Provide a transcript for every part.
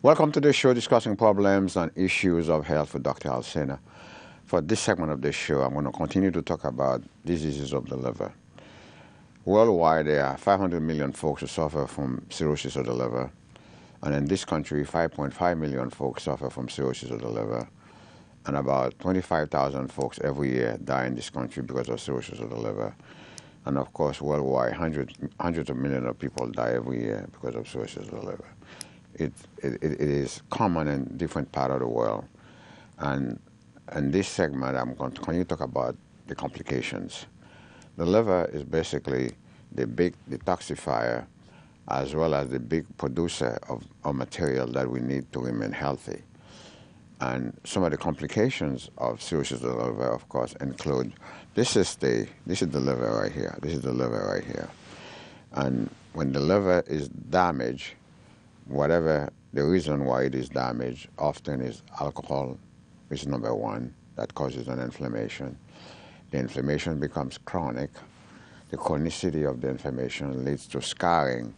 Welcome to the show discussing problems and issues of health with Dr. Alcena. For this segment of the show, I'm going to continue to talk about diseases of the liver. Worldwide, there are 500 million folks who suffer from cirrhosis of the liver. And in this country, 5.5 million folks suffer from cirrhosis of the liver. And about 25,000 folks every year die in this country because of cirrhosis of the liver. And of course, worldwide, hundreds of millions of people die every year because of cirrhosis of the liver. It is common in different parts of the world. And in this segment, I'm going to continue to talk about the complications. The liver is basically the big detoxifier as well as the big producer of material that we need to remain healthy. And some of the complications of cirrhosis of the liver, of course, include, this is the liver right here. This is the liver right here. And when the liver is damaged, whatever the reason why it is damaged, often is alcohol, which is number one, that causes an inflammation. The inflammation becomes chronic. The chronicity of the inflammation leads to scarring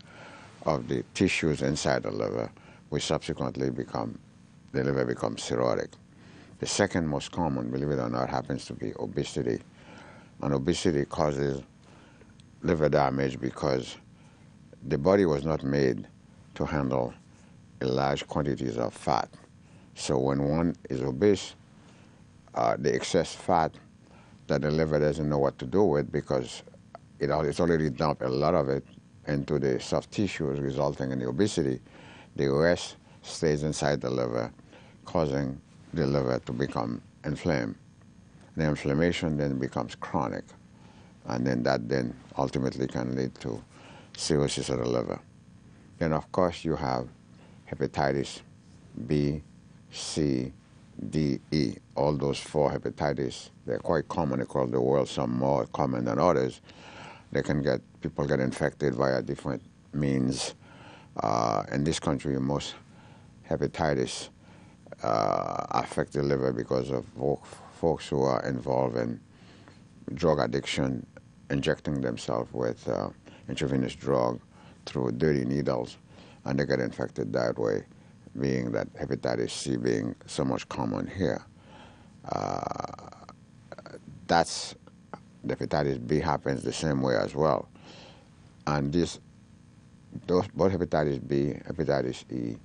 of the tissues inside the liver, which subsequently the liver becomes cirrhotic. The second most common, believe it or not, happens to be obesity. And obesity causes liver damage because the body was not made to handle large quantities of fat. So when one is obese, the excess fat that the liver doesn't know what to do with because it's already dumped a lot of it into the soft tissues, resulting in the obesity, the rest stays inside the liver, causing the liver to become inflamed. The inflammation then becomes chronic, and then that then ultimately can lead to cirrhosis of the liver. Then, of course, you have hepatitis B, C, D, E. All those four hepatitis, they're quite common across the world, some more common than others. People get infected via different means. In this country, most hepatitis affect the liver because of folks who are involved in drug addiction, injecting themselves with intravenous drug through dirty needles, and they get infected that way, being that hepatitis C being so much common here. The hepatitis B happens the same way as well. And both hepatitis B, hepatitis E,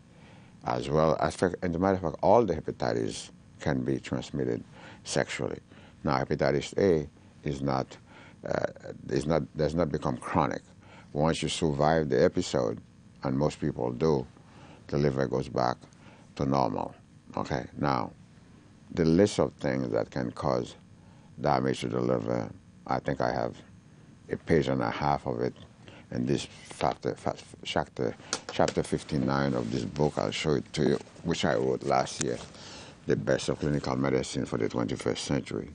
as well as, as a matter of fact, all the hepatitis can be transmitted sexually. Now, hepatitis A does not become chronic. Once you survive the episode, and most people do, the liver goes back to normal. Okay, now, the list of things that can cause damage to the liver, I think I have a page and a half of it in this chapter 59 of this book. I'll show it to you, which I wrote last year, The Best of Clinical Medicine for the 21st Century.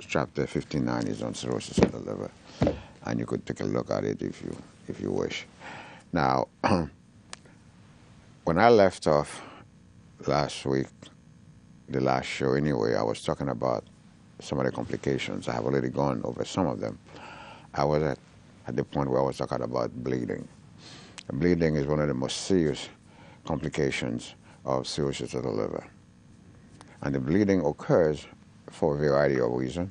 Chapter 59 is on cirrhosis of the liver, and you could take a look at it if you wish. Now, when I left off last week, the last show anyway, I was talking about some of the complications. I have already gone over some of them. I was at the point where I was talking about bleeding. Bleeding is one of the most serious complications of cirrhosis of the liver. And the bleeding occurs for a variety of reasons.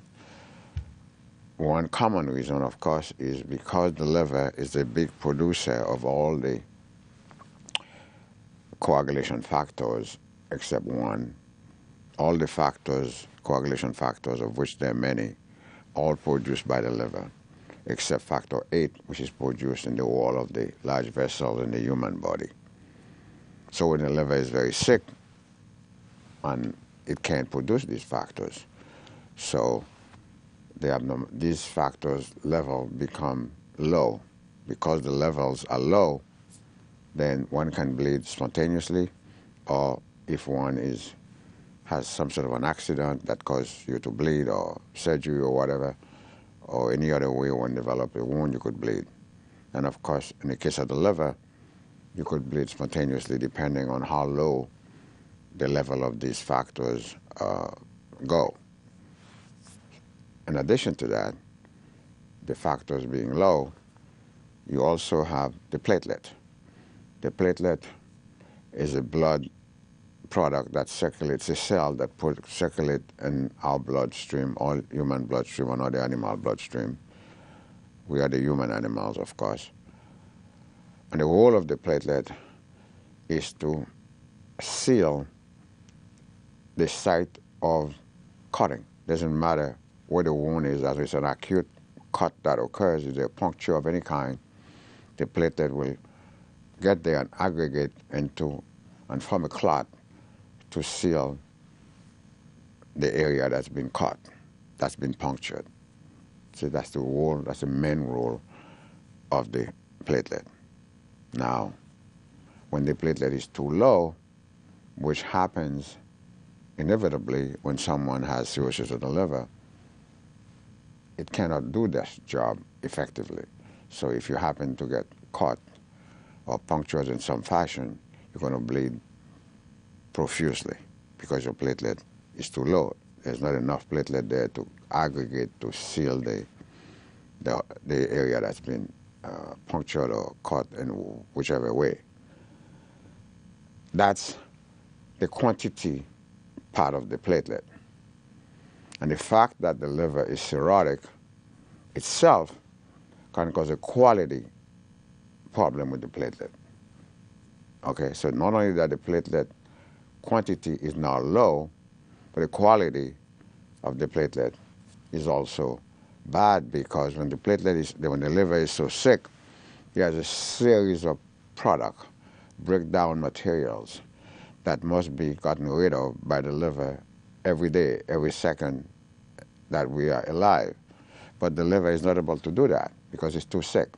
One common reason, of course, is because the liver is the big producer of all the coagulation factors except one. All the factors, coagulation factors, of which there are many, all produced by the liver, except factor 8, which is produced in the wall of the large vessels in the human body. So when the liver is very sick, and it can't produce these factors, so these factors level become low. Because the levels are low, then one can bleed spontaneously, or if one has some sort of an accident that causes you to bleed, or surgery or whatever, or any other way one develops a wound, you could bleed. And of course, in the case of the liver, you could bleed spontaneously depending on how low the level of these factors go. In addition to that, the factors being low, you also have the platelet. The platelet is a blood product that circulates, a cell that circulates in our bloodstream, all human bloodstream, or not the animal bloodstream. We are the human animals, of course. And the role of the platelet is to seal the site of cutting. Doesn't matter where the wound is, as it's an acute cut that occurs, is a puncture of any kind, the platelet will get there and aggregate into and form a clot to seal the area that's been cut, that's been punctured. So that's the role, that's the main role of the platelet. Now, when the platelet is too low, which happens inevitably when someone has cirrhosis of the liver, it cannot do this job effectively. So if you happen to get cut or punctured in some fashion, you're going to bleed profusely because your platelet is too low. There's not enough platelet there to aggregate to seal the area that's been punctured or cut in whichever way. That's the quantity part of the platelet. And the fact that the liver is cirrhotic itself can cause a quality problem with the platelet. Okay, so not only that the platelet quantity is now low, but the quality of the platelet is also bad, because when the liver is so sick, it has a series of product, breakdown materials that must be gotten rid of by the liver every day, every second that we are alive. But the liver is not able to do that because it's too sick.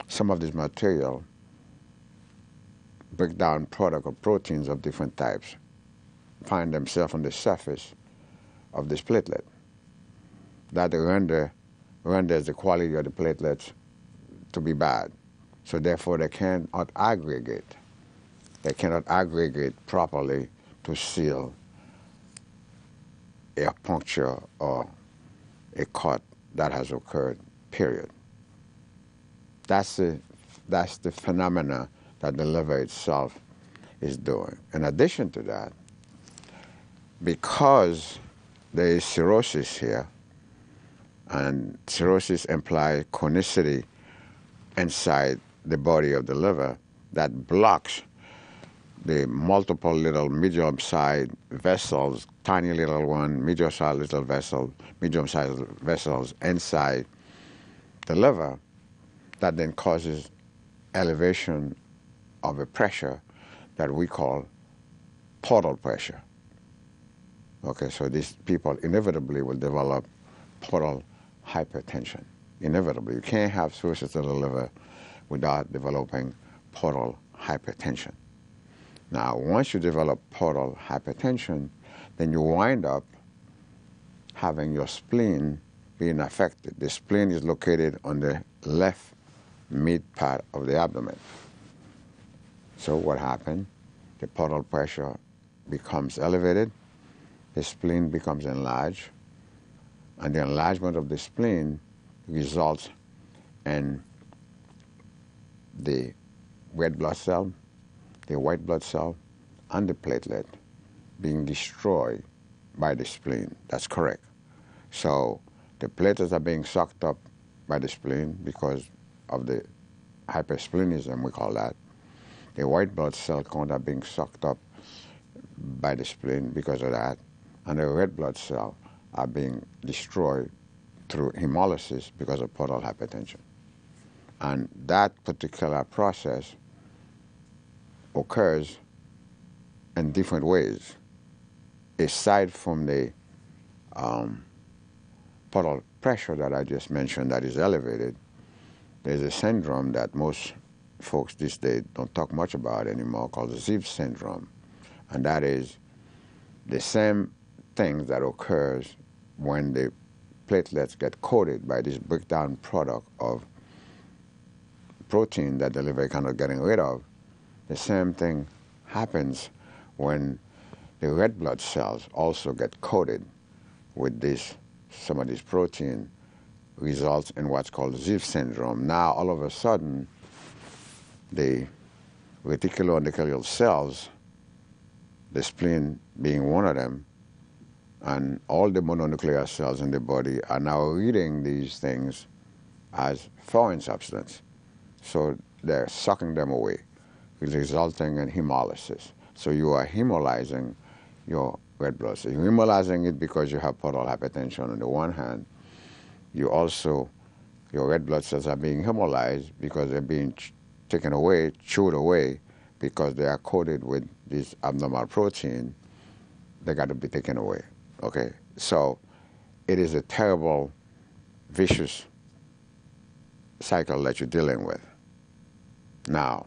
Some of this material breakdown product of proteins of different types find themselves on the surface of this platelet. That renders the quality of the platelets to be bad. So therefore they cannot aggregate. They cannot aggregate properly to seal a puncture or a cut that has occurred, period. That's the phenomena that the liver itself is doing. In addition to that, because there is cirrhosis here, and cirrhosis implies chronicity inside the body of the liver that blocks the multiple little medium-sized vessels, tiny little one, medium-sized little vessel, medium-sized vessels inside the liver, that then causes elevation of a pressure that we call portal pressure. Okay, so these people inevitably will develop portal hypertension. Inevitably. You can't have cirrhosis of the liver without developing portal hypertension. Now, once you develop portal hypertension, then you wind up having your spleen being affected. The spleen is located on the left mid part of the abdomen. So what happened? The portal pressure becomes elevated, the spleen becomes enlarged, and the enlargement of the spleen results in the red blood cell, the white blood cell, and the platelet being destroyed by the spleen. That's correct. So the platelets are being sucked up by the spleen because of the hypersplenism, we call that. The white blood cell count are being sucked up by the spleen because of that. And the red blood cell are being destroyed through hemolysis because of portal hypertension. And that particular process occurs in different ways. Aside from the portal pressure that I just mentioned that is elevated, there's a syndrome that most folks these days don't talk much about anymore called the Z syndrome. And that is the same thing that occurs when the platelets get coated by this breakdown product of protein that the liver cannot get rid of. The same thing happens when the red blood cells also get coated with some of this protein, results in what's called Z syndrome. Now, all of a sudden, the reticuloendothelial cells, the spleen being one of them, and all the mononuclear cells in the body are now reading these things as foreign substance. So they're sucking them away, resulting in hemolysis. So you are hemolyzing your red blood cells. You're hemolyzing it because you have portal hypertension on the one hand. You also, your red blood cells are being hemolyzed because they're being taken away, chewed away, because they are coated with this abnormal protein. They got to be taken away. Okay, so it is a terrible, vicious cycle that you're dealing with. Now,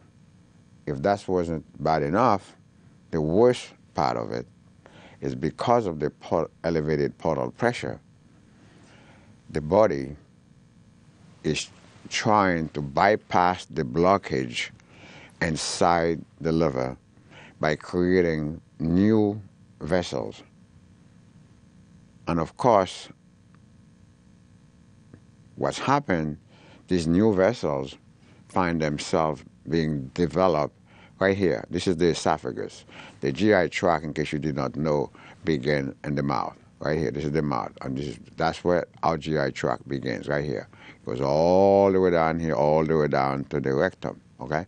if that wasn't bad enough, the worst part of it is because of the elevated portal pressure, the body is trying to bypass the blockage inside the liver by creating new vessels. And of course, what's happened, these new vessels find themselves being developed right here. This is the esophagus. The GI tract, in case you did not know, begins in the mouth. Right here, this is the mouth. And that's where our GI tract begins, right here. It goes all the way down here, all the way down to the rectum, okay?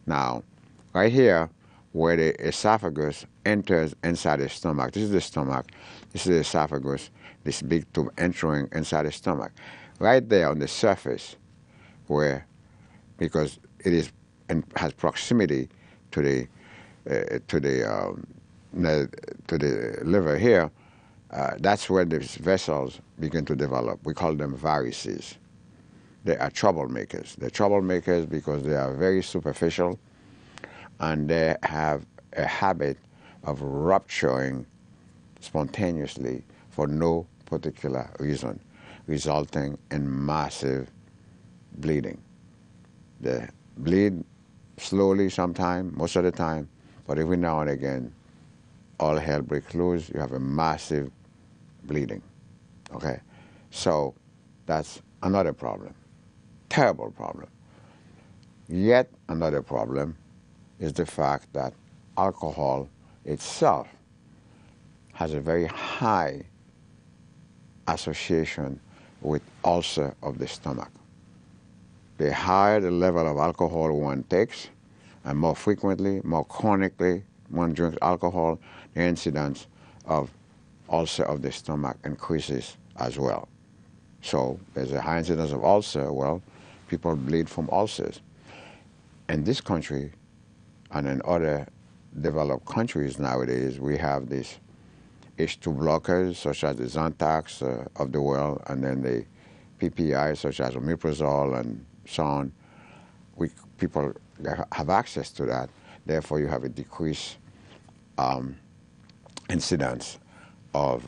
Now, right here, where the esophagus enters inside the stomach, this is the stomach, this is the esophagus, this big tube entering inside the stomach. Right there on the surface, where, because it is and has proximity to the liver here, that's where these vessels begin to develop. We call them varices. They are troublemakers. They're troublemakers because they are very superficial, and they have a habit of rupturing spontaneously for no particular reason, resulting in massive bleeding. They bleed slowly sometimes, most of the time, but every now and again, all hell breaks loose. You have a massive bleeding, okay? So that's another problem, terrible problem. Yet another problem is the fact that alcohol itself has a very high association with ulcer of the stomach. The higher the level of alcohol one takes, and more frequently, more chronically one drinks alcohol, the incidence of ulcer of the stomach increases as well. So there's a high incidence of ulcer. Well, people bleed from ulcers. In this country and in other developed countries nowadays, we have these H2 blockers such as the Zantac of the world, and then the PPI such as omeprazole and so on. People have access to that. Therefore, you have a decreased incidence of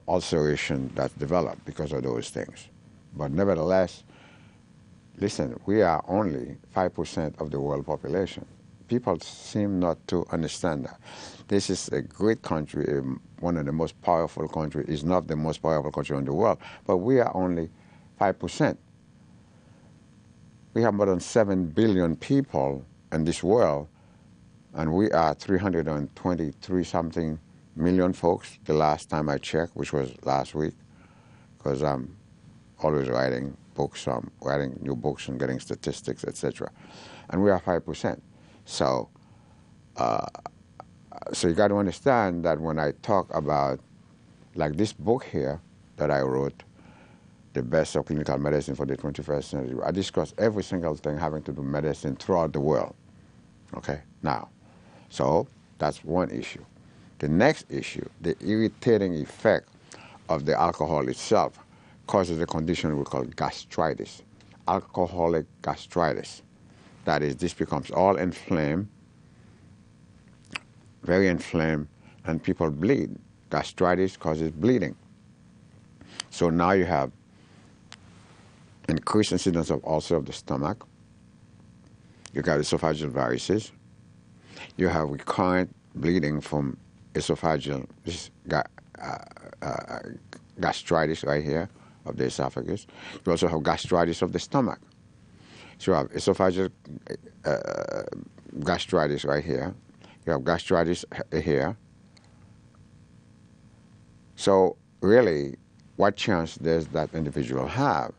ulceration that's developed because of those things. But nevertheless, listen, we are only 5% of the world population. People seem not to understand that. This is a great country, one of the most powerful countries. It's not the most powerful country in the world, but we are only 5%. We have more than 7 billion people in this world, and we are 323-something million folks the last time I checked, which was last week, because I'm always writing books, writing new books and getting statistics, etc. And we are 5%. So you got to understand that when I talk about, like this book here that I wrote, The Best of Clinical Medicine for the 21st Century, I discuss every single thing having to do with medicine throughout the world. Okay, now, so that's one issue. The next issue, the irritating effect of the alcohol itself, causes a condition we call gastritis, alcoholic gastritis. That is, this becomes all inflamed, very inflamed, and people bleed. Gastritis causes bleeding. So now you have increased incidence of ulcer of the stomach. You got esophageal varices. You have recurrent bleeding from esophageal gastritis right here of the esophagus. You also have gastritis of the stomach. So you have esophageal gastritis right here. You have gastritis here. So really, what chance does that individual have?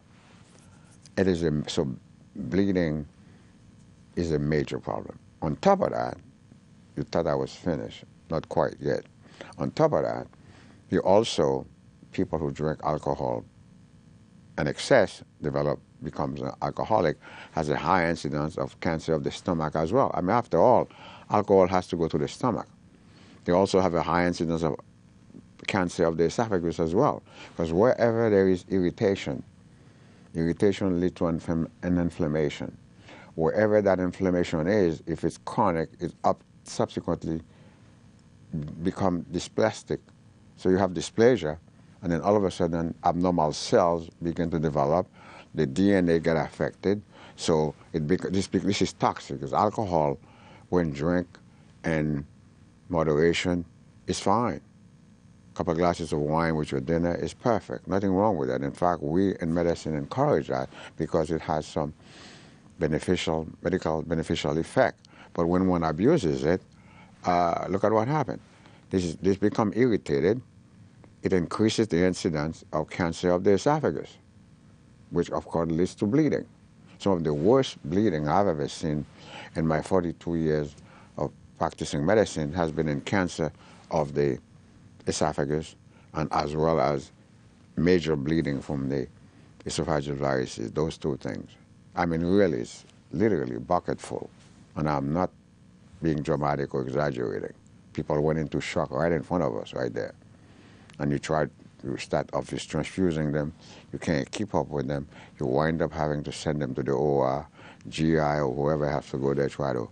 It is so bleeding is a major problem. On top of that, you thought I was finished. Not quite yet. On top of that, you also, people who drink alcohol in excess becomes an alcoholic, has a high incidence of cancer of the stomach as well. I mean, after all, alcohol has to go to the stomach. They also have a high incidence of cancer of the esophagus as well, because wherever there is irritation leads to an inflammation. Wherever that inflammation is, if it's chronic, it subsequently become dysplastic. So you have dysplasia, and then all of a sudden abnormal cells begin to develop. The DNA get affected. So this is toxic, because alcohol, when drink in moderation, is fine. A couple of glasses of wine with your dinner is perfect. Nothing wrong with that. In fact, we in medicine encourage that because it has some beneficial effect. But when one abuses it, look at what happened. This become irritated. It increases the incidence of cancer of the esophagus, which of course leads to bleeding. Some of the worst bleeding I've ever seen in my 42 years of practicing medicine has been in cancer of the esophagus, and as well as major bleeding from the esophageal varices, those two things. I mean, really, it's literally bucket full, and I'm not being dramatic or exaggerating. People went into shock right in front of us, right there. And you start obviously transfusing them, you can't keep up with them, you wind up having to send them to the OR, GI, or whoever has to go there, try to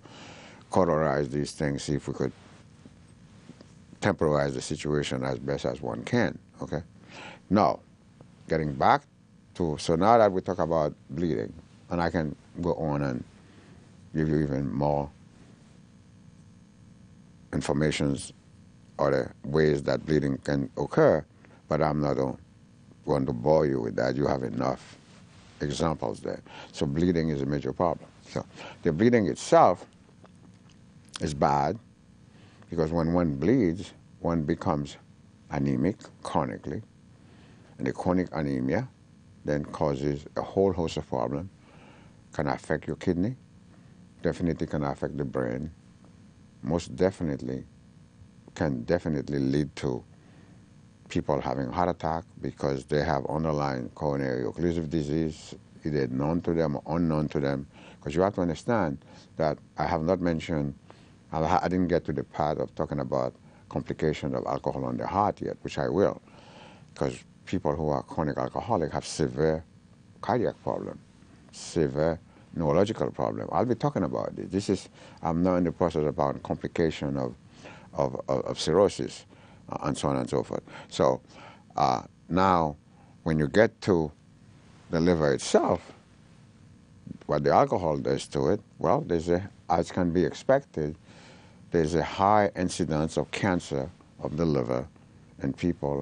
cauterize these things, see if we could temporize the situation as best as one can, okay? Now, getting back to, so now that we talk about bleeding, and I can go on and give you even more informations or the ways that bleeding can occur, but I'm not going to bore you with that. You have enough examples there. So bleeding is a major problem. So the bleeding itself is bad, because when one bleeds, one becomes anemic chronically, and the chronic anemia then causes a whole host of problems. Can affect your kidney, definitely can affect the brain, most definitely can lead to people having a heart attack because they have underlying coronary occlusive disease, either known to them or unknown to them. Because you have to understand that I have not mentioned, I didn't get to the part of talking about complications of alcohol on the heart yet, which I will, because people who are chronic alcoholic have severe cardiac problem, severe neurological problem. I'll be talking about this. I'm now in the process about complication of cirrhosis and so on and so forth. So now when you get to the liver itself, what the alcohol does to it, well, as can be expected, there's a high incidence of cancer of the liver in people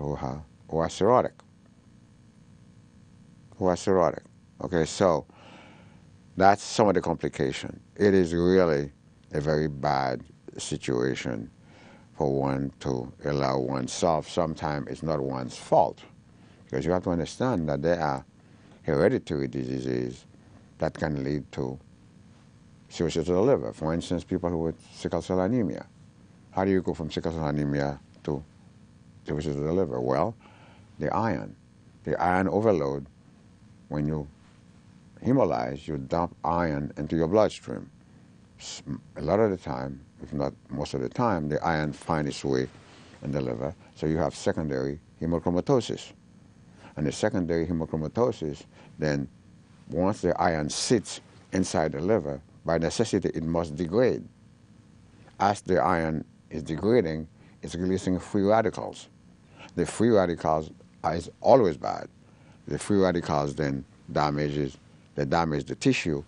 who are cirrhotic. Okay, so that's some of the complication. It is really a very bad situation for one to allow oneself. Sometimes it's not one's fault, because you have to understand that there are hereditary diseases that can lead to cirrhosis of the liver. For instance, people who with sickle cell anemia. How do you go from sickle cell anemia to cirrhosis of the liver? Well, the iron overload. When you hemolyze, you dump iron into your bloodstream. A lot of the time, if not most of the time, the iron finds its way in the liver, so you have secondary hemochromatosis. And the secondary hemochromatosis, then once the iron sits inside the liver, by necessity it must degrade. As the iron is degrading, it's releasing free radicals. The free radicals is always bad. The free radicals then damage the tissue,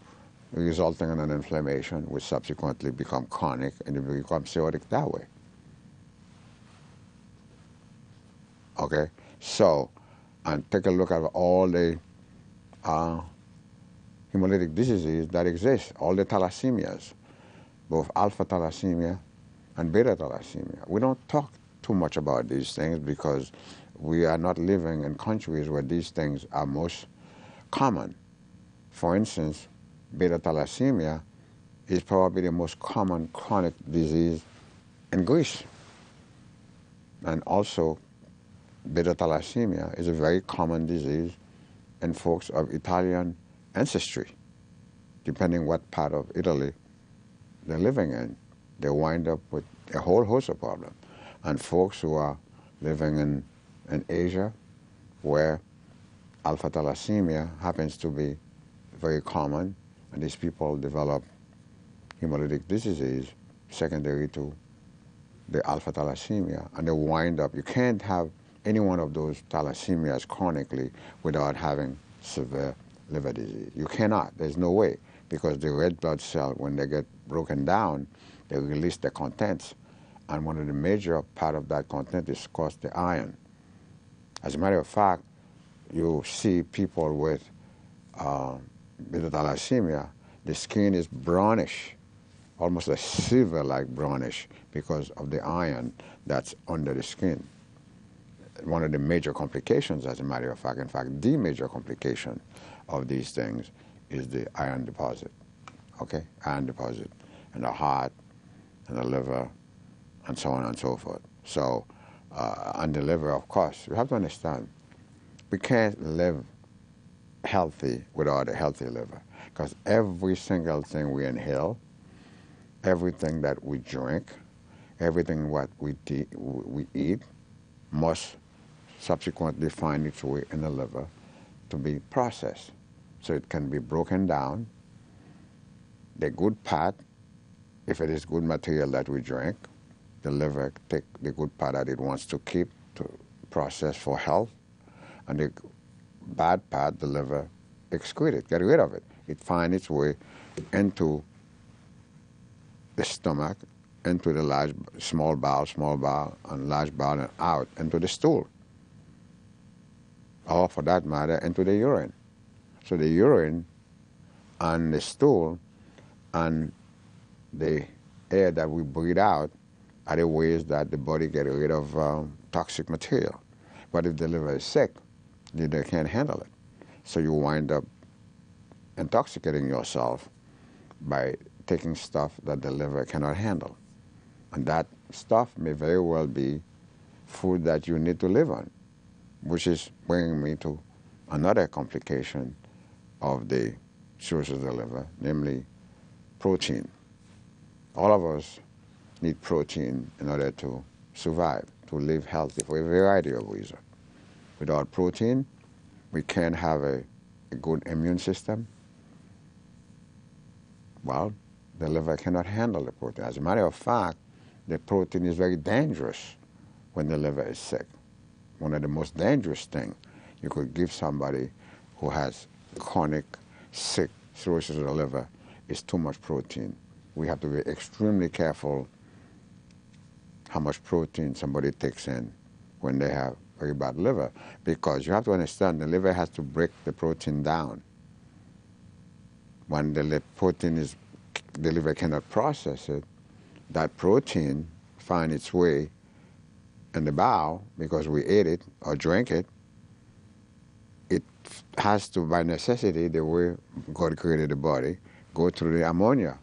resulting in an inflammation, which subsequently become chronic, and you become cirrhotic that way. Okay, so, and take a look at all the hemolytic diseases that exist, all the thalassemias, both alpha thalassemia and beta thalassemia. We don't talk too much about these things because we are not living in countries where these things are most common. For instance, beta thalassemia is probably the most common chronic disease in Greece. And also, beta thalassemia is a very common disease in folks of Italian ancestry. Depending what part of Italy they're living in, they wind up with a whole host of problems. And folks who are living in Asia, where alpha thalassemia happens to be very common, and these people develop hemolytic diseases secondary to the alpha thalassemia, and they wind up, you can't have any one of those thalassemias chronically without having severe liver disease. You cannot, there's no way, because the red blood cell, when they get broken down, they release the contents, and one of the major part of that content is, of course, the iron. As a matter of fact, you see people with beta thalassemia, the skin is brownish, almost a silver-like brownish because of the iron that's under the skin. One of the major complications, as a matter of fact, in fact, the major complication of these things is the iron deposit, okay? Iron deposit in the heart, in the liver, and so on and so forth. So, and the liver, of course, you have to understand, we can't live healthy without a healthy liver, because every single thing we inhale, everything that we drink, everything what we eat must subsequently find its way in the liver to be processed. So it can be broken down. The good part, if it is good material that we drink, the liver take the good part that it wants to keep to process for health, and the bad part, the liver excrete it, get rid of it. It finds its way into the stomach, into the small bowel, and large bowel, and out into the stool. Or for that matter, into the urine. So the urine and the stool and the air that we breathe out are the ways that the body gets rid of toxic material. But if the liver is sick, the liver can't handle it. So you wind up intoxicating yourself by taking stuff that the liver cannot handle. And that stuff may very well be food that you need to live on, which is bringing me to another complication of the cirrhosis of the liver, namely protein. All of us need protein in order to survive, to live healthy for a variety of reasons. Without protein, we can't have a good immune system. Well, the liver cannot handle the protein. As a matter of fact, the protein is very dangerous when the liver is sick. One of the most dangerous things you could give somebody who has chronic, sick cirrhosis of the liver is too much protein. We have to be extremely careful how much protein somebody takes in when they have very bad liver, because you have to understand the liver has to break the protein down. When the protein is, the liver cannot process it, that protein finds its way in the bowel because we ate it or drank it. It has to, by necessity, the way God created the body, go through the ammonia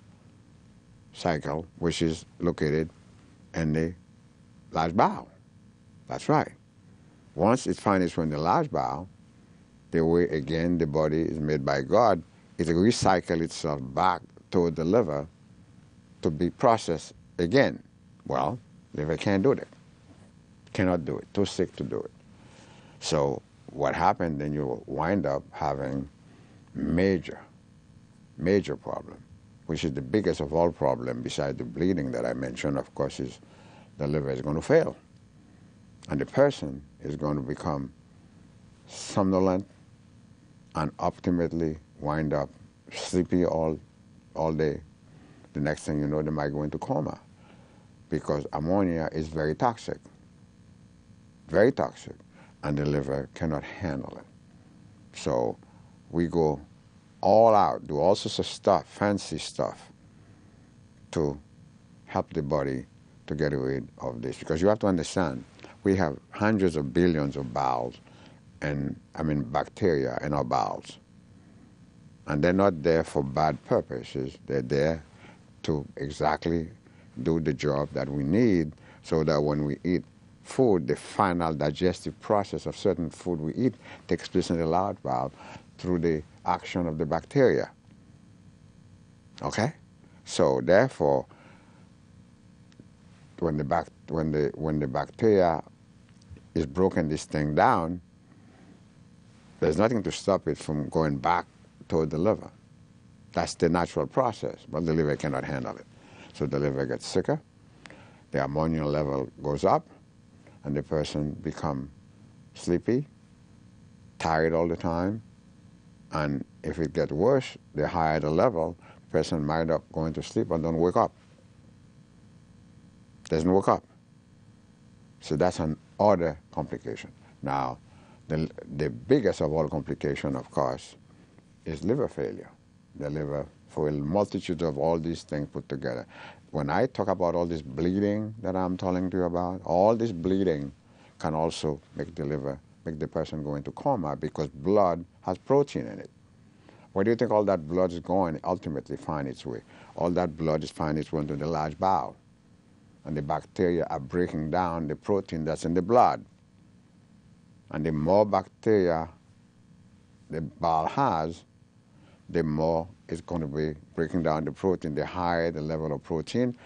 cycle, which is located in the large bowel. That's right. Once it finds its way in the large bowel, the way, again, the body is made by God, it recycles itself back toward the liver to be processed again. Well, liver can't do that. Cannot do it. Too sick to do it. So what happened, then you wind up having major problem, which is the biggest of all problems besides the bleeding that I mentioned, of course, is the liver is going to fail. And the person is going to become somnolent and ultimately wind up sleepy all day. The next thing you know, they might go into coma, because ammonia is very toxic, and the liver cannot handle it. So we go all out, do all sorts of stuff, fancy stuff, to help the body to get rid of this. Because you have to understand, we have hundreds of billions of bowels, and bacteria in our bowels. And they're not there for bad purposes. They're there to exactly do the job that we need, so that when we eat food, the final digestive process of certain food we eat takes place in the large bowel through the action of the bacteria. Okay? So therefore, when the bacteria is broken this thing down, there's nothing to stop it from going back toward the liver. That's the natural process, but the liver cannot handle it. So the liver gets sicker, the ammonia level goes up, and the person becomes sleepy, tired all the time, and if it gets worse, the higher the level, the person might end up going to sleep and don't wake up. Doesn't wake up. So that's an other complication. Now, the biggest of all complications, of course, is liver failure. The liver, for a multitude of all these things put together. When I talk about all this bleeding that I'm telling you about, all this bleeding can also make the liver, make the person go into coma, because blood has protein in it. Where do you think all that blood is going ultimately find its way? All that blood is finding its way into the large bowel. And the bacteria are breaking down the protein that's in the blood. And the more bacteria the bowel has, the more it's going to be breaking down the protein. The higher the level of protein,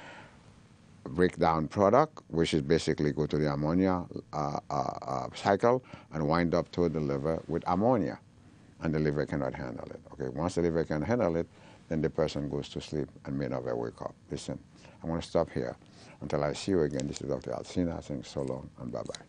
breakdown product, which is basically go to the ammonia cycle and wind up to the liver with ammonia. And the liver cannot handle it. Okay, once the liver can handle it, then the person goes to sleep and may never wake up. Listen, I'm going to stop here. Until I see you again, this is Dr. Alcena saying so long and bye-bye.